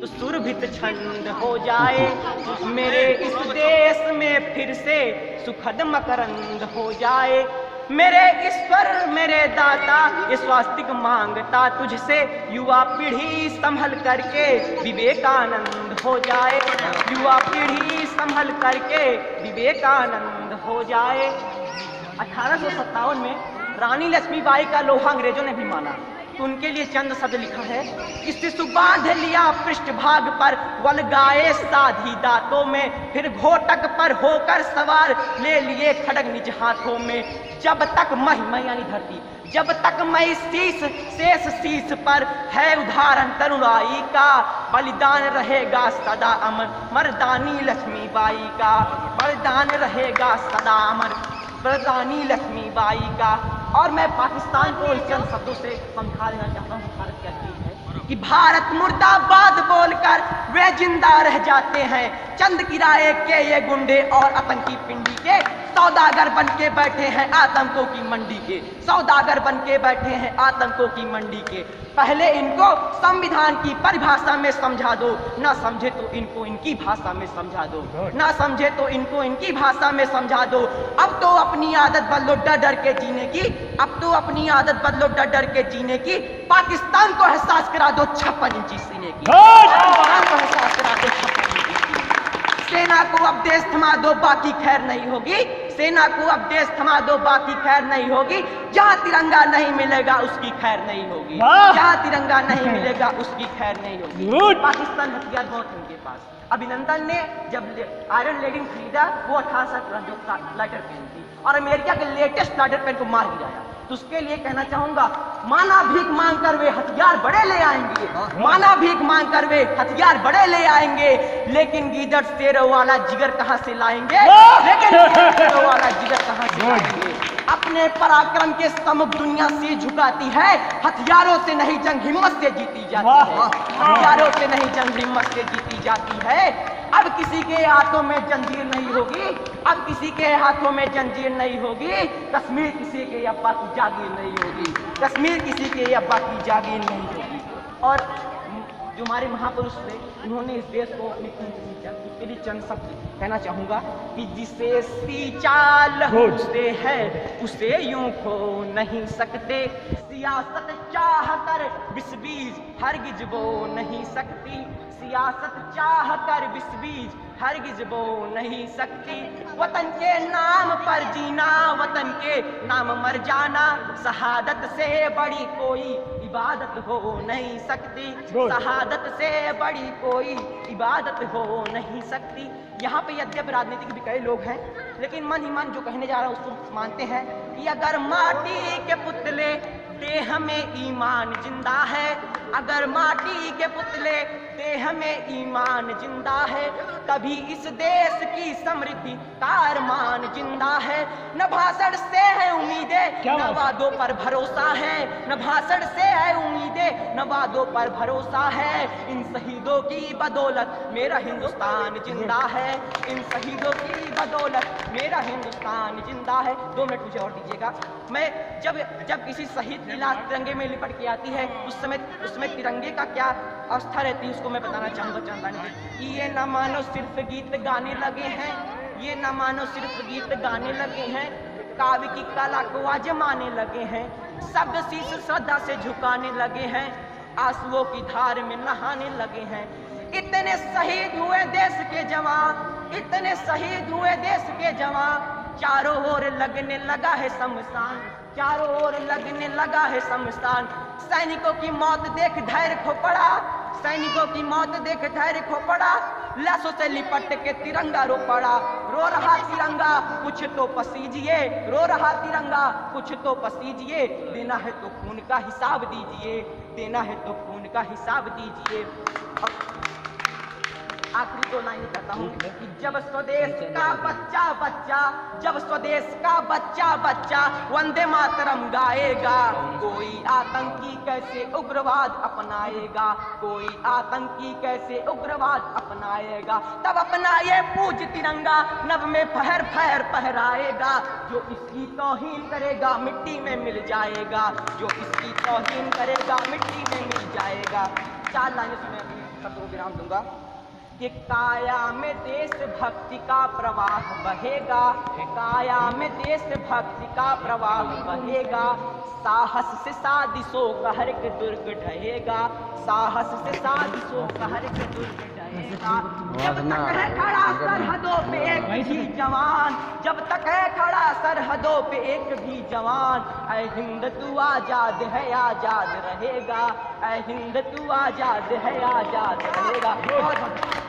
तो सुरभित छंद हो जाए मेरे इस देश में फिर से सुखद मकरंद हो जाए। मेरे ईश्वर मेरे दाता ये स्वास्तिक मांगता तुझसे, युवा पीढ़ी संभल करके विवेकानंद हो जाए। युवा पीढ़ी संभल करके विवेकानंद हो जाए। 1857 में रानी लक्ष्मीबाई का लोहा अंग्रेजों ने भी माना, तो उनके लिए चंद शब्द लिखा है। इससे सुबांध लिया पृष्ठभाग पर, वल गाए साधी दांतों में, फिर घोटक पर होकर सवार ले लिए खड़ग निज हाथों में। जब तक मैं यानी धरती, जब तक मैं शीश शेष शीश पर है उदाहरण तरुणाई का, बलिदान रहेगा सदा अमर मर्दानी लक्ष्मीबाई का। बलिदान रहेगा सदा अमर मर्दानी लक्ष्मीबाई का। और मैं पाकिस्तान को इस चंद शब्दों से समझा देना चाहता हूँ। भारत क्या चीज है कि भारत मुर्दाबाद बोलकर वे जिंदा रह जाते हैं। चंद किराए के ये गुंडे और आतंकी पिंडी के सौदागर बन के बैठे हैं आतंकों की मंडी के। सौदागर बन के बैठे हैं आतंकों की मंडी के। पहले इनको संविधान की परिभाषा में समझा दो, ना समझे तो इनको इनकी भाषा में समझा दो, ना समझे तो इनको इनकी भाषा में समझा दो। अब तो अपनी आदत बदलो डर डर के जीने की, अब तो अपनी आदत बदलो डर डर के जीने की। पाकिस्तान को एहसास करा दो 56 इंची सीने की। पाकिस्तान को एहसास करा दो 56 इंची की। सेना को अब देश थमा दो बाकी खैर नहीं होगी। सेना को अब देश थमा दो बाकी खैर नहीं होगी। जहाँ तिरंगा नहीं मिलेगा उसकी खैर नहीं होगी। जहाँ तिरंगा नहीं मिलेगा उसकी खैर नहीं होगी। पाकिस्तान हथियार बहुत है उनके पास। अभिनंदन ने जब आयरन लेडी खरीदा वो 68 लाइटर पेन थी और अमेरिका के लेटेस्ट लाइटर पेन को मार गिराया। तो उसके लिए कहना चाहूंगा, माना भीख मांग कर वे हथियार बड़े ले आएंगे, माना भीख मांग कर वे हथियार बड़े ले आएंगे, लेकिन गीदड़ शेरों वाला जिगर कहां से लाएंगे, लेकिन गीदड़ शेरों वाला जिगर कहां से लाएंगे। अपने पराक्रम के सम्मुख दुनिया से झुकाती है, हथियारों से नहीं जंग हिम्मत से जीती जाती है। हथियारों से नहीं जंग हिम्मत से जीती जाती है। अब किसी के हाथों में जंजीर नहीं होगी, अब किसी के हाथों में जंजीर नहीं होगी। कश्मीर किसी के अब्बा की जागीर नहीं होगी, कश्मीर किसी के अब्बा की जागीर नहीं होगी। और जो हमारे महापुरुष थे उन्होंने इस देश को अपनी खून से सींचा। उसके लिए चंद शब्द कहना चाहूंगा कि जिसे सींचा लहू से है उसे यूं खो नहीं सकते। सियासत चाह कर विष बीज हरगिज बो नहीं सकती। सियासत चाह कर विष बीज हरगिज बो नहीं सकती। वतन के नाम पर जीना, वतन के नाम मर जाना, शहादत से बड़ी कोई इबादत हो नहीं सकती। शहादत से बड़ी कोई इबादत हो नहीं सकती। यहाँ पे यद्यप राजनीतिक भी कई लोग हैं, लेकिन मन ही मन जो कहने जा रहा है उसको मानते हैं कि अगर माटी के पुतले देह में ईमान जिंदा है, अगर माटी के पुतले देह में ईमान जिंदा है, तभी इस देश की समृद्धि का अरमान जिंदा है। न भाषण से है उम्मीदें, न वादों पर भरोसा है। न भाषण से है उम्मीदें, न वादों पर भरोसा है। इन शहीदों की बदौलत मेरा हिंदुस्तान जिंदा है। इन शहीदों की बदौलत मेरा हिंदुस्तान जिंदा है। 2 मिनट मुझे और दीजिएगा। मैं जब किसी शहीद की लाश तिरंगे में लिपट के आती है उसमें तिरंगे का क्या अवस्था रहती है उसको मैं बताना चाहूंगा चांदानी जी। ये न मानो सिर्फ गीत गाने लगे हैं, ये न मानो सिर्फ गीत गाने लगे हैं, काव्य की कला को आजमाने लगे हैं। शब्द शीश श्रद्धा से झुकाने लगे हैं, आंसुओं की धार में नहाने लगे हैं। इतने शहीद हुए देश के जवान, इतने शहीद हुए देश के जवान, चारों ओर लगने लगा है शमशान, चारों ओर लगने लगा है शमशान। सैनिकों की मौत देख धैर्य खो पड़ा, सैनिकों की मौत देख धैर्य खो पड़ा। लाशों से लिपट के तिरंगा रो पड़ा। रो रहा तिरंगा कुछ तो पसीजिए, रो रहा तिरंगा कुछ तो पसीजिए। देना है तो खून का हिसाब दीजिए, देना है तो खून का हिसाब दीजिए। आखिरी 2 लाइन कहता हूँ कि जब स्वदेश का बच्चा बच्चा, जब स्वदेश का बच्चा बच्चा वंदे मातरम गाएगा, कोई आतंकी कैसे उग्रवाद अपनाएगा, कोई आतंकी कैसे उग्रवाद अपनाएगा। तब अपना ये पूज तिरंगा नभ में फहर फहर फहराएगा। जो इसकी तौहीन करेगा मिट्टी में मिल जाएगा, जो इसकी तौहीन करेगा मिट्टी में मिल जाएगा। 4 लाइनें सुने। तब तो विराम दूंगा कि काया में देश भक्ति का प्रवाह बहेगा, काया में देश भक्ति का प्रवाह बहेगा, साहस से साजिशों का हर एक दुर्ग ढहेगा, साहस से साजिशों का हर एक दुर्ग ढहेगा। जब तक है खड़ा सरहदों पे एक भी जवान, जब तक है खड़ा सरहदों पे एक भी जवान, ऐ हिंद तू आजाद है आजाद रहेगा, ऐ हिंद तू आजाद है आजाद रहेगा।